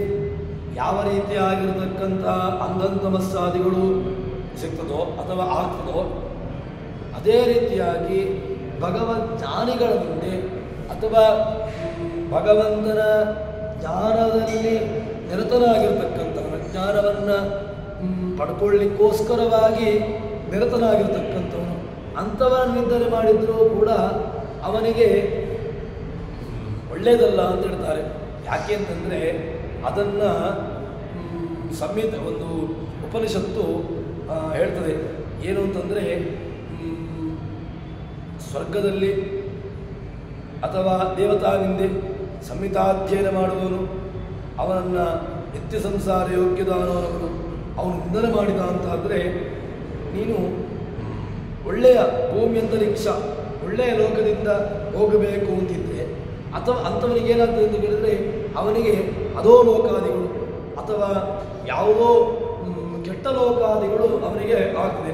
ಯಾವ ರೀತಿಯಾಗಿರತಕ್ಕಂಥ ಅಂಧಂತಮಸ್ಸಾದಿಗಳು ಸಿಗ್ತದೋ ಅಥವಾ ಆಗ್ತದೋ, ಅದೇ ರೀತಿಯಾಗಿ ಭಗವಜ್ಞಾನಿಗಳ ಮುಂದೆ ಅಥವಾ ಭಗವಂತನ ಜ್ಞಾನದಲ್ಲಿ ನಿರತನಾಗಿರ್ತಕ್ಕಂಥವನ, ಜ್ಞಾನವನ್ನು ಪಡ್ಕೊಳ್ಳಿಕ್ಕೋಸ್ಕರವಾಗಿ ನಿರತನಾಗಿರ್ತಕ್ಕಂಥವನು ಅಂಥವನ ನಿಂದನೆ ಮಾಡಿದರೂ ಕೂಡ ಅವನಿಗೆ ಒಳ್ಳೆಯದಲ್ಲ ಅಂತ ಹೇಳ್ತಾರೆ. ಯಾಕೆ ಅಂತಂದರೆ ಅದನ್ನು ಸಂಹಿತ ಒಂದು ಉಪನಿಷತ್ತು ಹೇಳ್ತದೆ. ಏನು ಅಂತಂದರೆ ಸ್ವರ್ಗದಲ್ಲಿ ಅಥವಾ ದೇವತಾ ನಿಂದೆ ಸಂಹಿತಾಧ್ಯಯನ ಮಾಡುವವನು ಅವನನ್ನು ನಿತ್ಯ ಸಂಸಾರ ಯೋಗ್ಯದಾನವನು ಅವನು ನಿಂದನೆ ಮಾಡಿದ ಅಂತಾದರೆ ನೀನು ಒಳ್ಳೆಯ ಭೂಮ್ಯಂತರಿಕ್ಷ ಒಳ್ಳೆಯ ಲೋಕದಿಂದ ಹೋಗಬೇಕು ಅಂತಿದ್ದರೆ ಅಥವಾ ಅಂಥವನಿಗೆ ಏನಾಗ್ತದೆ ಅಂತ ಹೇಳಿದರೆ ಅವನಿಗೆ ಅದೋ ಲೋಕಾದಿಗಳು ಅಥವಾ ಯಾವುದೋ ಕೆಟ್ಟ ಕೆಟ್ಟ ಲೋಕಾದಿಗಳು ಅವನಿಗೆ ಆಗ್ತದೆ.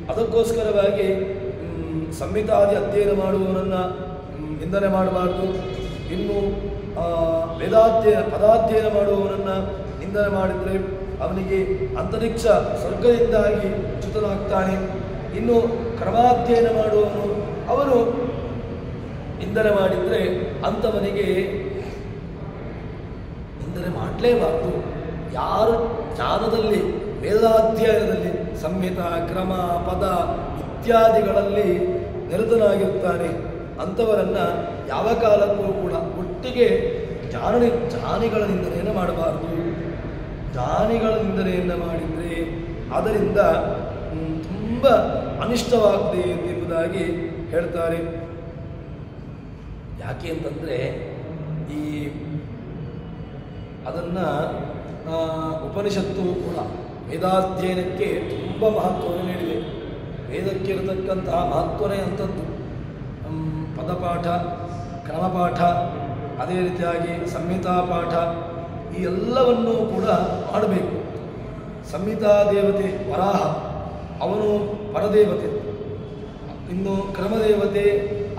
ಅದಕ್ಕೋಸ್ಕರವಾಗಿ ಸಂಹಿತಾದಿ ಅಧ್ಯಯನ ಮಾಡುವವನನ್ನು ನಿಂದನೆ ಮಾಡಬಾರ್ದು. ಇನ್ನು ಪದಾಧ್ಯಯನ ಮಾಡುವವನನ್ನು ನಿಂದನೆ ಮಾಡಿದರೆ ಅವನಿಗೆ ಅಂತರಿಕ್ಷ ಸ್ವರ್ಗದಿಂದಾಗಿ ಚ್ಯುತನಾಗ್ತಾನೆ. ಇನ್ನು ಕ್ರಮಾಧ್ಯಯನ ಮಾಡುವವನು ಅವನು ನಿಂದನೆ ಮಾಡಿದರೆ ಅಂಥವನಿಗೆ ನಿಂದನೆ ಮಾಡಲೇಬಾರ್ದು. ಯಾರು ಜ್ಞಾನದಲ್ಲಿ ವೇದಾಧ್ಯಯನದಲ್ಲಿ ಸಂಹಿತ ಕ್ರಮ ಪದ ಇತ್ಯಾದಿಗಳಲ್ಲಿ ನಿರತನಾಗಿರುತ್ತಾನೆ ಅಂಥವರನ್ನು ಯಾವ ಕಾಲಕ್ಕೂ ಕೂಡ ಒಟ್ಟಿಗೆ ಜ್ಞಾನಿಗಳ ನಿಂದನೆಯನ್ನು ಮಾಡಬಾರ್ದು. ಜ್ಞಾನಿಗಳ ನಿಂದನೆಯನ್ನು ಮಾಡಿದರೆ ಅದರಿಂದ ತುಂಬ ಅನಿಷ್ಟವಾಗ್ತದೆ ಎಂಬುದಾಗಿ ಹೇಳ್ತಾರೆ. ಯಾಕೆ ಅಂತಂದರೆ ಅದನ್ನು ಉಪನಿಷತ್ತು ಕೂಡ ವೇದಾಧ್ಯಯನಕ್ಕೆ ತುಂಬ ಮಹತ್ವವನ್ನು ನೀಡಿದೆ. ವೇದಕ್ಕೆ ಇರತಕ್ಕಂತಹ ಮಹತ್ವನೇ ಅಂಥದ್ದು. ಪದಪಾಠ, ಕ್ರಮಪಾಠ, ಅದೇ ರೀತಿಯಾಗಿ ಸಂಹಿತಾ ಪಾಠ ಈ ಎಲ್ಲವನ್ನೂ ಕೂಡ ಮಾಡಬೇಕು. ಸಂಹಿತಾ ದೇವತೆ ವರಾಹ, ಅವನು ಪರದೇವತೆ. ಇನ್ನು ಕ್ರಮದೇವತೆ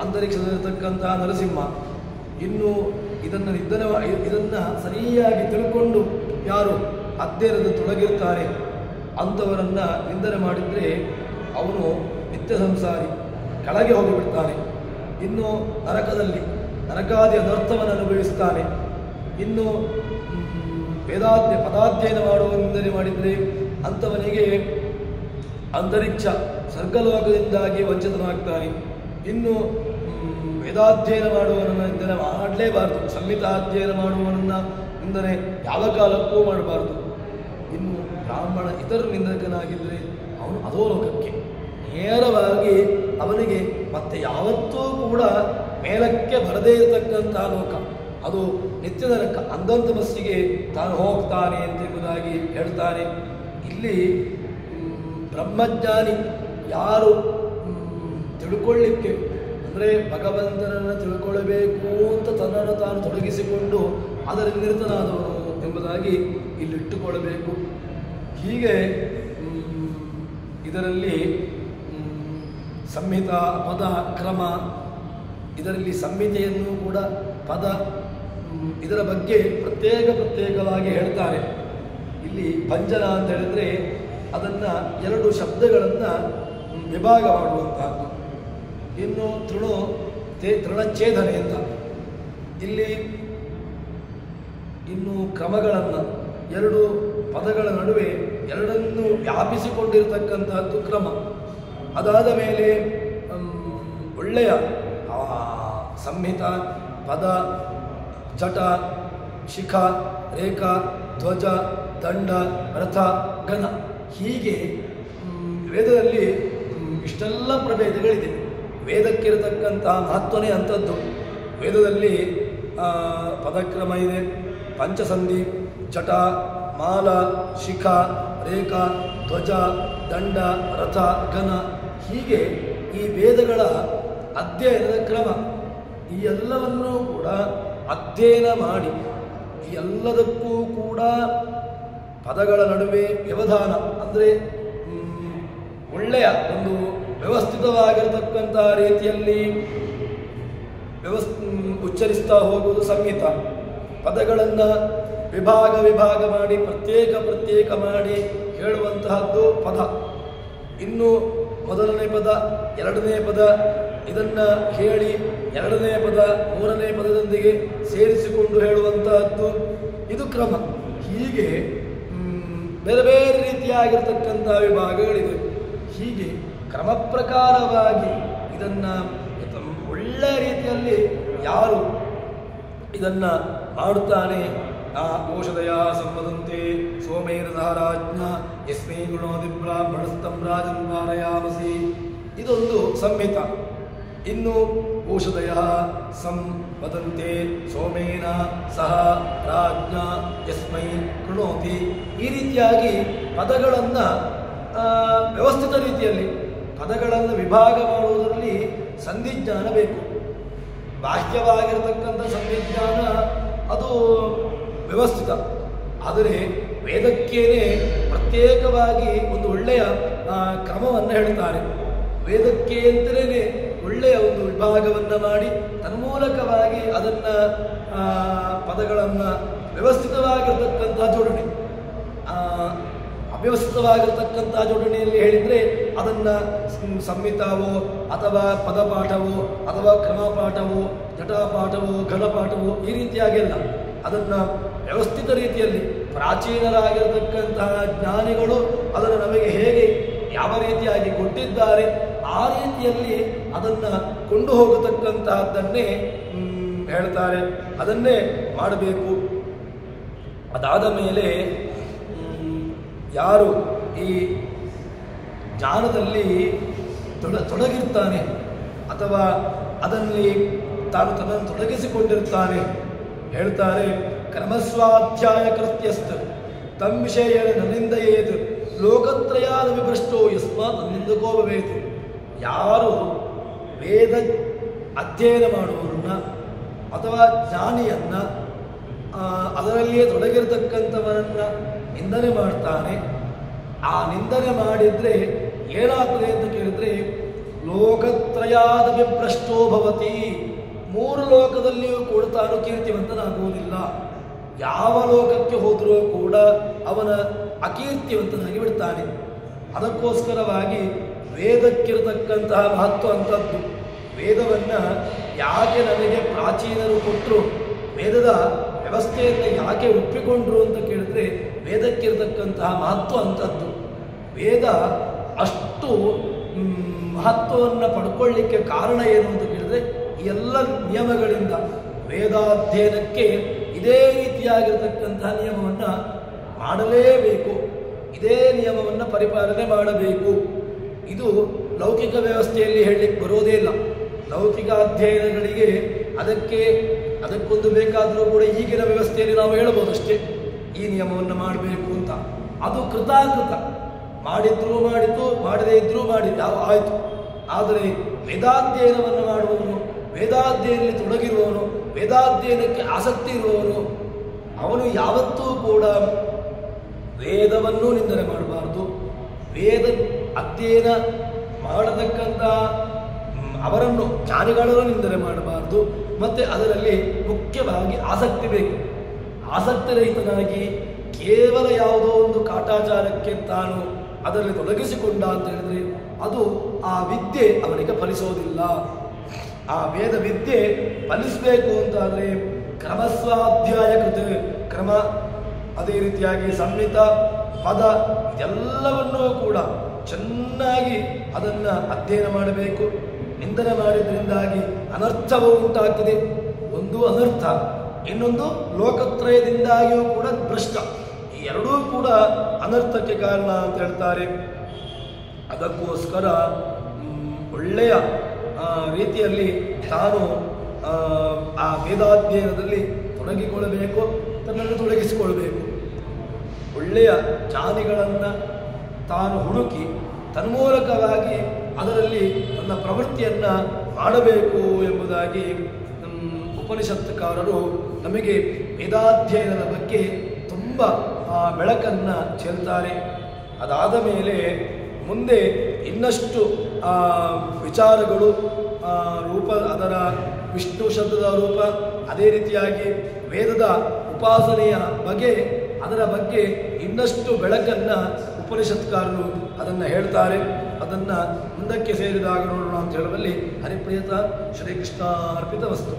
ಅಂತರಿಕ್ಷದಲ್ಲಿರತಕ್ಕಂತಹ ನರಸಿಂಹ. ಇನ್ನು ಇದನ್ನು ಸರಿಯಾಗಿ ತಿಳ್ಕೊಂಡು ಯಾರು ಅಧ್ಯಯನದ ತೊಡಗಿರ್ತಾರೆ ಅಂಥವರನ್ನು ನಿಂದನೆ ಮಾಡಿದರೆ ಅವನು ನಿತ್ಯ ಸಂಸಾರಿ, ಕೆಳಗೆ ಹೋಗಿಬಿಡ್ತಾನೆ. ಇನ್ನು ನರಕಾದಿ ಅನರ್ಥವನ್ನು ಅನುಭವಿಸ್ತಾನೆ. ಇನ್ನು ಪದಾಧ್ಯಯನ ಮಾಡುವ ನಿಂದನೆ ಮಾಡಿದರೆ ಅಂಥವನಿಗೆ ಅಂತರಿಕ್ಷ ಸ್ವರ್ಗಲೋಕದಿಂದಾಗಿ ವಂಚಿತನಾಗ್ತಾನೆ. ಇನ್ನು ವೇದಾಧ್ಯಯನ ಮಾಡುವವನನ್ನು ನಿಂದನೆ ಮಾಡಲೇಬಾರ್ದು. ಸಂಹಿತಾಧ್ಯಯನ ಮಾಡುವವನನ್ನು ನಿಂದನೆ ಯಾವ ಕಾಲಕ್ಕೂ ಮಾಡಬಾರ್ದು. ಇನ್ನು ಬ್ರಾಹ್ಮಣ ಇತರ ನಿಂದಕನಾಗಿದ್ದರೆ ಅವನು ಅಧೋಲೋಕಕ್ಕೆ ನೇರವಾಗಿ ಅವನಿಗೆ ಮತ್ತೆ ಯಾವತ್ತೂ ಕೂಡ ಮೇಲಕ್ಕೆ ಬರದೇ ಇರತಕ್ಕಂತಹ ಲೋಕ, ಅದು ನಿತ್ಯ ನರಕ, ಅಂಧಂತಮಸ್ಸಿಗೆ ತಾನು ಹೋಗ್ತಾನೆ ಎಂಬುದಾಗಿ ಹೇಳ್ತಾನೆ. ಇಲ್ಲಿ ಬ್ರಹ್ಮಜ್ಞಾನಿ ಯಾರು ತಿಳ್ಕೊಳ್ಳಿಕ್ಕೆ ಅಂದರೆ ಭಗವಂತನನ್ನು ತಿಳ್ಕೊಳ್ಳಬೇಕು ಅಂತ ತನ್ನನ್ನು ತಾನು ತೊಡಗಿಸಿಕೊಂಡು ಅದರಲ್ಲಿ ನಿರತನಾದವನು ಎಂಬುದಾಗಿ ಇಲ್ಲಿಟ್ಟುಕೊಳ್ಳಬೇಕು. ಹೀಗೆ ಇದರಲ್ಲಿ ಸಂಹಿತ ಪದ ಕ್ರಮ, ಇದರಲ್ಲಿ ಸಂಹಿತೆಯನ್ನು ಕೂಡ ಪದ ಇದರ ಬಗ್ಗೆ ಪ್ರತ್ಯೇಕವಾಗಿ ಹೇಳ್ತಾರೆ. ಇಲ್ಲಿ ಭಂಜನ ಅಂತ ಹೇಳಿದ್ರೆ ಅದನ್ನು 2 ಶಬ್ದಗಳನ್ನು ವಿಭಾಗ ಮಾಡುವಂತಹದ್ದು. ಇನ್ನು ತೃಣಚ್ಛೇದನೆ ಅಂತ. ಇಲ್ಲಿ ಇನ್ನು ಕ್ರಮಗಳನ್ನು 2 ಪದಗಳ ನಡುವೆ ಎರಡನ್ನೂ ವ್ಯಾಪಿಸಿಕೊಂಡಿರತಕ್ಕಂತಹದ್ದು ಕ್ರಮ. ಅದಾದ ಮೇಲೆ ಒಳ್ಳೆಯ ಸಂಹಿತ, ಪದ, ಜಟ, ಶಿಖ, ರೇಖಾ, ಧ್ವಜ, ದಂಡ, ರಥ, ಗಣ ಹೀಗೆ ವೇದದಲ್ಲಿ ಇಷ್ಟೆಲ್ಲ ಪ್ರಭೇದಗಳಿದೆ. ವೇದಕ್ಕಿರತಕ್ಕಂತಹ ಮಹತ್ವನೇ ಅಂಥದ್ದು. ವೇದದಲ್ಲಿ ಪದಕ್ರಮ ಇದೆ, ಪಂಚಸಂಧಿ, ಜಟ, ಮಾಲ, ಶಿಖ, ರೇಖಾ, ಧ್ವಜ, ದಂಡ, ರಥ, ಘನ ಹೀಗೆ ಈ ವೇದಗಳ ಅಧ್ಯಯನದ ಕ್ರಮ. ಈ ಎಲ್ಲವನ್ನೂ ಕೂಡ ಅಧ್ಯಯನ ಮಾಡಿ ಈ ಎಲ್ಲದಕ್ಕೂ ಕೂಡ ಪದಗಳ ನಡುವೆ ವ್ಯವಧಾನ ಅಂದರೆ ಒಳ್ಳೆಯ ಒಂದು ವ್ಯವಸ್ಥಿತವಾಗಿರತಕ್ಕಂಥ ರೀತಿಯಲ್ಲಿ ಉಚ್ಚರಿಸ್ತಾ ಹೋಗುವುದು ಸಂಹಿತ. ಪದಗಳನ್ನು ವಿಭಾಗ ಮಾಡಿ ಪ್ರತ್ಯೇಕ ಮಾಡಿ ಹೇಳುವಂತಹದ್ದು ಪದ. ಇನ್ನು ಮೊದಲನೇ ಪದ, ಎರಡನೇ ಪದ ಇದನ್ನು ಹೇಳಿ ಎರಡನೇ ಪದ ಮೂರನೇ ಪದದೊಂದಿಗೆ ಸೇರಿಸಿಕೊಂಡು ಹೇಳುವಂತಹದ್ದು ಇದು ಕ್ರಮ. ಹೀಗೆ ಬೇರೆ ಬೇರೆ ರೀತಿಯಾಗಿರ್ತಕ್ಕಂಥ ವಿಭಾಗಗಳಿವೆ. ಹೀಗೆ ಕ್ರಮ ಪ್ರಕಾರವಾಗಿ ಇದನ್ನು ಒಳ್ಳೆಯ ರೀತಿಯಲ್ಲಿ ಯಾರು ಇದನ್ನು ಮಾಡುತ್ತಾನೆ ಆ ಔಷಧಯ ಸಂವದಂತೆ ಸೋಮೇರದಃ ರಾಜ್ಞ ಯಸ್ಮೈ ಗುಣೋದಿ ಬ್ರಾಹ್ಮಣಸ್ತಂ ರಾಜನ್ ವಾರಯಾಮಸಿ ಇದೊಂದು ಸಂಹಿತ. ಇನ್ನು ಔಷಧಯ ಸಂವದಂತೆ ಸೋಮೇನ ಸಹ ರಾಜ್ಞ ಯಸ್ಮೈ ಕೃಣೋತಿ ಈ ರೀತಿಯಾಗಿ ಪದಗಳನ್ನು ವ್ಯವಸ್ಥಿತ ರೀತಿಯಲ್ಲಿ ಪದಗಳನ್ನು ವಿಭಾಗ ಮಾಡುವುದರಲ್ಲಿ ಸಂಧಿಜ್ಞಾನ ಬೇಕು. ಬಾಹ್ಯವಾಗಿರತಕ್ಕಂಥ ಸಂಧಿಜ್ಞಾನ ಅದು ವ್ಯವಸ್ಥಿತ. ಆದರೆ ವೇದಕ್ಕೇನೆ ಪ್ರತ್ಯೇಕವಾಗಿ ಒಂದು ಒಳ್ಳೆಯ ಕ್ರಮವನ್ನು ಹೇಳ್ತಾರೆ. ವೇದಕ್ಕೆ ಅಂತಲೇ ಒಳ್ಳೆಯ ಒಂದು ವಿಭಾಗವನ್ನು ಮಾಡಿ ತನ್ಮೂಲಕವಾಗಿ ಅದನ್ನು ಪದಗಳನ್ನು ವ್ಯವಸ್ಥಿತವಾಗಿರ್ತಕ್ಕಂಥ ಜೋಡಣೆ, ಅವ್ಯವಸ್ಥಿತವಾಗಿರ್ತಕ್ಕಂಥ ಜೋಡಣೆಯಲ್ಲಿ ಹೇಳಿದರೆ ಅದನ್ನು ಸಂಹಿತಾವೋ ಅಥವಾ ಪದಪಾಠವೋ ಅಥವಾ ಕ್ರಮಪಾಠವೋ ಜಟಾಪಾಠವೋ ಘನಪಾಠವೋ ಈ ರೀತಿಯಾಗಿಲ್ಲ. ಅದನ್ನು ವ್ಯವಸ್ಥಿತ ರೀತಿಯಲ್ಲಿ ಪ್ರಾಚೀನರಾಗಿರ್ತಕ್ಕಂತಹ ಜ್ಞಾನಿಗಳು ಅದನ್ನು ನಮಗೆ ಹೇಗೆ ಯಾವ ರೀತಿಯಾಗಿ ಕೊಟ್ಟಿದ್ದಾರೆ ಆ ರೀತಿಯಲ್ಲಿ ಅದನ್ನು ಕೊಂಡು ಹೋಗತಕ್ಕಂತಹದ್ದನ್ನೇ ಹೇಳ್ತಾರೆ. ಅದನ್ನೇ ಮಾಡಬೇಕು. ಅದಾದ ಮೇಲೆ ಯಾರು ಈ ಜ್ಞಾನದಲ್ಲಿ ತೊಡಗಿರ್ತಾನೆ ಅಥವಾ ಅದರಲ್ಲಿ ತಾನು ತನ್ನನ್ನು ತೊಡಗಿಸಿಕೊಂಡಿರ್ತಾನೆ, ಹೇಳ್ತಾರೆ ಕ್ರಮಸ್ವಾಧ್ಯಾಯ ಕೃತ್ಯಸ್ಥ ತಮ್ಮ ವಿಷಯ ನನ್ನಿಂದಯೇದು ಲೋಕತ್ರಯಾದ ವಿಭ್ರಷ್ಟೋ ಯಸ್ಮಾತ್ ನನ್ನಿಂದಕೋ ಭವೇತ್. ಯಾರು ವೇದ ಅಧ್ಯಯನ ಮಾಡುವವರನ್ನ ಅಥವಾ ಜ್ಞಾನಿಯನ್ನ ಅದರಲ್ಲಿಯೇ ತೊಡಗಿರತಕ್ಕಂಥವರನ್ನ ನಿಂದನೆ ಮಾಡ್ತಾನೆ, ಆ ನಿಂದನೆ ಮಾಡಿದರೆ ಏನಾಗ್ತದೆ ಅಂತ ಕೇಳಿದ್ರೆ ಲೋಕತ್ರಯಾದ ವಿಭ್ರಷ್ಟೋ ಭವತಿ. 3 ಲೋಕದಲ್ಲಿಯೂ ಕೂಡ ತಾನು ಕೀರ್ತಿವಂತನಾಗುವುದಿಲ್ಲ. ಯಾವ ಲೋಕಕ್ಕೆ ಹೋದರೂ ಕೂಡ ಅವನ ಅಕೀರ್ತಿವಂತನಾಗಿ ಬಿಡ್ತಾನೆ. ಅದಕ್ಕೋಸ್ಕರವಾಗಿ ವೇದಕ್ಕಿರತಕ್ಕಂತಹ ಮಹತ್ವ ಅಂಥದ್ದು. ವೇದವನ್ನು ಯಾಕೆ ನಮಗೆ ಪ್ರಾಚೀನರು ಕೊಟ್ಟರು, ವೇದದ ವ್ಯವಸ್ಥೆಯನ್ನು ಯಾಕೆ ಒಪ್ಪಿಕೊಂಡ್ರು ಅಂತ ಕೇಳಿದ್ರೆ ವೇದಕ್ಕಿರತಕ್ಕಂತಹ ಮಹತ್ವ ಅಂಥದ್ದು. ವೇದ ಅಷ್ಟು ಮಹತ್ವವನ್ನು ಪಡ್ಕೊಳ್ಳಿಕ್ಕೆ ಕಾರಣ ಏನು ಅಂತ ಕೇಳಿದ್ರೆ ಎಲ್ಲ ನಿಯಮಗಳಿಂದ ವೇದಾಧ್ಯಯನಕ್ಕೆ ಇದೇ ರೀತಿಯಾಗಿರತಕ್ಕಂತಹ ನಿಯಮವನ್ನು ಮಾಡಲೇಬೇಕು, ಇದೇ ನಿಯಮವನ್ನು ಪರಿಪಾಲನೆ ಮಾಡಬೇಕು. ಇದು ಲೌಕಿಕ ವ್ಯವಸ್ಥೆಯಲ್ಲಿ ಹೇಳಲಿಕ್ಕೆ ಬರೋದೇ ಇಲ್ಲ. ಲೌಕಿಕ ಅಧ್ಯಯನಗಳಿಗೆ ಅದಕ್ಕೊಂದು ಬೇಕಾದರೂ ಕೂಡ ಈಗಿನ ವ್ಯವಸ್ಥೆಯಲ್ಲಿ ನಾವು ಹೇಳ್ಬೋದಷ್ಟೇ, ಈ ನಿಯಮವನ್ನು ಮಾಡಬೇಕು ಅಂತ. ಅದು ಕೃತಾಕೃತ, ಮಾಡಿದ್ರೂ ಮಾಡಿತು, ಮಾಡದೇ ಇದ್ರೂ ಯಾವ ಆಯಿತು. ಆದರೆ ವೇದಾಧ್ಯಯನವನ್ನು ಮಾಡುವವನು, ವೇದಾಧ್ಯಯನದಲ್ಲಿ ತೊಡಗಿರುವವನು, ವೇದಾಧ್ಯಯನಕ್ಕೆ ಆಸಕ್ತಿ ಇರುವವನು, ಅವನು ಯಾವತ್ತೂ ಕೂಡ ವೇದವನ್ನು ನಿಂದನೆ ಮಾಡಬಾರ್ದು. ವೇದ ಅಧ್ಯಯನ ಮಾಡತಕ್ಕಂಥ ಅವರನ್ನು ಜ್ಞಾನಿಗಳನ್ನು ನಿಂದನೆ ಮಾಡಬಾರ್ದು. ಮತ್ತು ಅದರಲ್ಲಿ ಮುಖ್ಯವಾಗಿ ಆಸಕ್ತಿ ಬೇಕು. ಆಸಕ್ತಿ ರಹಿತನಾಗಿ ಕೇವಲ ಯಾವುದೋ ಒಂದು ಕಾಟಾಚಾರಕ್ಕೆ ತಾನು ಅದರಲ್ಲಿ ತೊಡಗಿಸಿಕೊಂಡ ಅಂತ ಹೇಳಿದ್ರೆ ಅದು ಆ ವಿದ್ಯೆ ಅವನಿಗೆ ಫಲಿಸೋದಿಲ್ಲ. ಆ ವೇದ ವಿದ್ಯೆ ಫಲಿಸಬೇಕು ಅಂತಾದರೆ ಕ್ರಮಸ್ವಾಧ್ಯಾಯ ಕೃತ ಕ್ರಮ, ಅದೇ ರೀತಿಯಾಗಿ ಸಂಹಿತ, ಪದ ಇದೆಲ್ಲವನ್ನೂ ಕೂಡ ಚೆನ್ನಾಗಿ ಅದನ್ನು ಅಧ್ಯಯನ ಮಾಡಬೇಕು. ನಿಂದನೆ ಮಾಡಿದ್ರಿಂದಾಗಿ ಅನರ್ಥವೂ ಉಂಟಾಗ್ತದೆ. ಒಂದು ಅನರ್ಥ, ಇನ್ನೊಂದು ಲೋಕತ್ರಯದಿಂದಾಗಿಯೂ ಕೂಡ ಭ್ರಷ್ಟ. ಈ ಎರಡೂ ಕೂಡ ಅನರ್ಥಕ್ಕೆ ಕಾರಣ ಅಂತ ಹೇಳ್ತಾರೆ. ಅದಕ್ಕೋಸ್ಕರ ಒಳ್ಳೆಯ ರೀತಿಯಲ್ಲಿ ತಾನು ಆ ವೇದಾಧ್ಯಯನದಲ್ಲಿ ತೊಡಗಿಕೊಳ್ಳಬೇಕು, ತನ್ನನ್ನು ತೊಡಗಿಸಿಕೊಳ್ಬೇಕು. ಒಳ್ಳೆಯ ಜ್ಞಾನಿಗಳನ್ನು ತಾನು ಹುಡುಕಿ ತನ್ಮೂಲಕವಾಗಿ ಅದರಲ್ಲಿ ತನ್ನ ಪ್ರವೃತ್ತಿಯನ್ನು ಮಾಡಬೇಕು ಎಂಬುದಾಗಿ ಉಪನಿಷತ್ತುಕಾರರು ನಮಗೆ ವೇದಾಧ್ಯಯನದ ಬಗ್ಗೆ ತುಂಬ ಬೆಳಕನ್ನು ಚೆಲ್ತಾರೆ. ಅದಾದ ಮೇಲೆ ಮುಂದೆ ಇನ್ನಷ್ಟು ವಿಚಾರಗಳು, ರೂಪ, ಅದರ ವಿಷ್ಣು ಶಬ್ದದ ರೂಪ, ಅದೇ ರೀತಿಯಾಗಿ ವೇದದ ಉಪಾಸನೆಯ ಬಗೆ, ಅದರ ಬಗ್ಗೆ ಇನ್ನಷ್ಟು ಬೆಳಕನ್ನು ಉಪನಿಷತ್ಕಾರರು ಅದನ್ನು ಹೇಳ್ತಾರೆ. ಅದನ್ನು ಮುಂದಕ್ಕೆ ಸೇರಿದಾಗ ನೋಡೋಣ ಅಂತ ಹೇಳುವಲ್ಲಿ ಹರಿಪ್ರಿಯತ ಶ್ರೀಕೃಷ್ಣ ಅರ್ಪಿತ ವಸ್ತು.